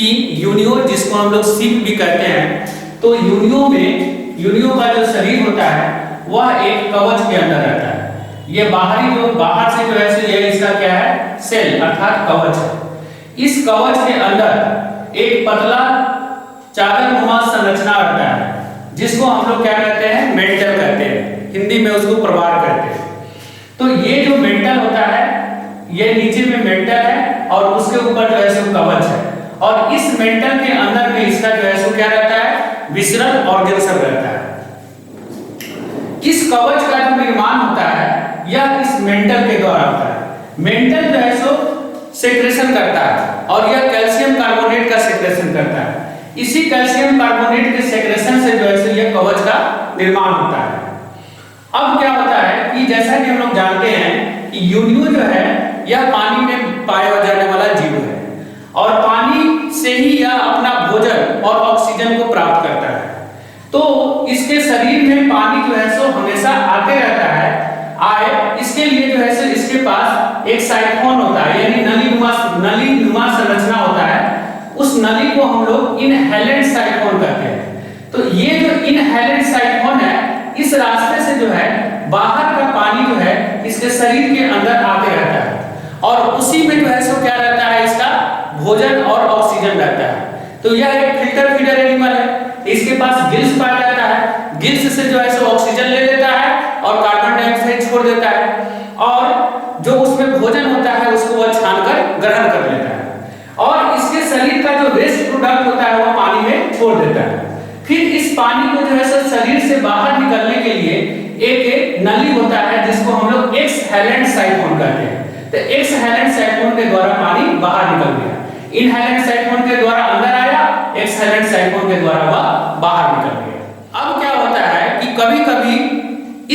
कि यूनियो, जिसको हम लोग सिप भी कहते हैं, तो यूनियो का जो शरीर होता है वह एक कवच के अंदर रहता है। ये बाहर से जो है ये इसका क्या है, सेल अर्थात कवच है। इस कवच के अंदर एक पतला चादरनुमा संरचना रहता है, जिसको हम लोग क्या कहते हैं, मेंटल कहते हैं, हिंदी में उसको प्रवार कहते हैं। तो ये जो मेंटल होता है, ये नीचे में मेंटल है और उसके ऊपर जो है सो कवच है, और इस मेंटल के अंदर में इसका जो है सो क्या रहता है, विसरल ऑर्गन सब रहता है। इस कवच का जो निर्माण होता है यह इस मेंटल के द्वारा होता है। मेंटल जो है सो सेक्रेशन करता है और यह कैल्शियम कार्बोनेट का सेक्रेशन करता है। इसी कैल्शियम कार्बोनेट के सेक्रेशन से जो है सो यह कवच का निर्माण होता है। अब क्या होता है कि जैसा कि हम लोग जानते हैं कि यूनियो जो है यह पानी में पाया जाने वाला जीव है, और पानी से ही यह अपना भोजन और ऑक्सीजन को प्राप्त करता है। तो इसके शरीर में पानी जो है सो हमेशा आते रहता है। इसके लिए जो है सो इसके पास एक साइफोन होता है, यानी नलीनुमा संरचना होता है। उस नली को हम लोग इनहेलेंट साइफोन कहते हैं। तो ये जो इनहेलेंट साइफोन है, इस रास्ते से जो है बाहर का पानी जो है इसके शरीर के अंदर आते रहता है, और उसी में जो है सो क्या रहता है, इसका भोजन और ऑक्सीजन रहता है। तो यह एक फिल्टर फीडर एनिमल है। इसके पास गिल्स पाया जाता है, गिल्स से जो है सो ऑक्सीजन ले लेता है और कार्बन डाइऑक्साइड छोड़ देता है, और जो उसमें भोजन होता है उसको वह छानकर ग्रहण कर लेता है, और इसके शरीर का जो वेस्ट प्रोडक्ट होता है वह पानी में छोड़ देता है। फिर इस पानी को जो है सो शरीर से बाहर निकलने के लिए एक नली होता है, जिसको हम लोग एक्सहेलेंट साइफोन कहते हैं। तो एक्सहेलेंट साइफोन के द्वारा पानी बाहर निकल गया, इनहेलेंट साइफोन के द्वारा अंदर आया, एक्सहेलेंट साइफोन के द्वारा वह बाहर निकल गया। अब क्या होता है कि कभी-कभी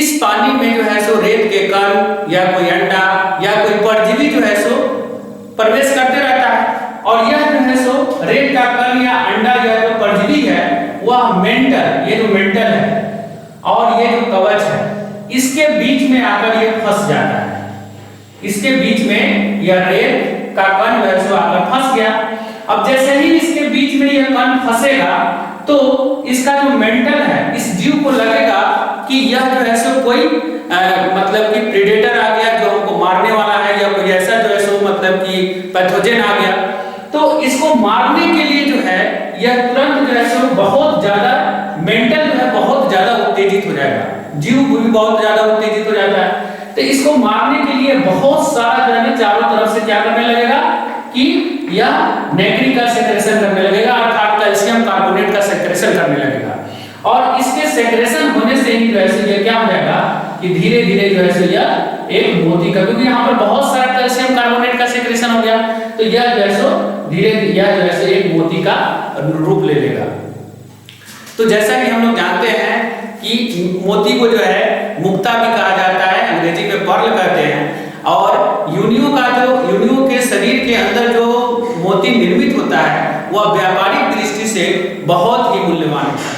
इस पानी में जो है सो रेत के कण या कोई अंडा या कोई परजीवी जो है सो प्रवेश करते रहता है, और यह जो है सो रेत का कण या अंडा या जो परजीवी है वह मेंटल, ये जो मेंटल है और ये जो कवच है, इसके बीच में आकर ये फंस जाता है। इसके बीच में यह रेत का कण जो है सो आकर फंस गया। अब जैसे ही इसके बीच में यह कण फंसेगा तो इसका जो मेंटल है, इस जीव को लगेगा कि यह जो है सो कोई मतलब कि प्रेडेटर आ गया जो हमको मारने वाला है, या कोई ऐसा जो है सो मतलब कि पैथोजन आ गया। तो इसको मारने के लिए जो है यह तुरंत जो है सो बहुत ज्यादा मेंटल जो है बहुत ज्यादा उत्तेजित हो जाएगा, जीव भी बहुत ज्यादा उत्तेजित हो जाता है। तो इसको मारने के लिए बहुत सारा जो है ना चारों तरफ से क्या करने लगेगा कि यह नेक्री का सेक्रेशन करने लगेगा, अर्थात कैल्शियम कार्बोनेट का सेक्रेशन करने लगेगा, और इसके सेक्रेशन होने से ही जो है ये क्या हो जाएगा कि धीरे धीरे जो है यह एक मोती का, क्योंकि यहाँ पर बहुत सारा कैल्शियम कार्बोनेट का सेक्रेशन हो गया, तो यह जो है धीरे यह जो है एक मोती का रूप ले लेगा। तो जैसा कि हम लोग जानते हैं कि मोती को जो है मुक्ता भी कहा जाता है, अंग्रेजी में पर्ल कहते हैं, और यूनियो के शरीर के अंदर जो मोती निर्मित होता है वह व्यापारिक दृष्टि से बहुत ही मूल्यवान है।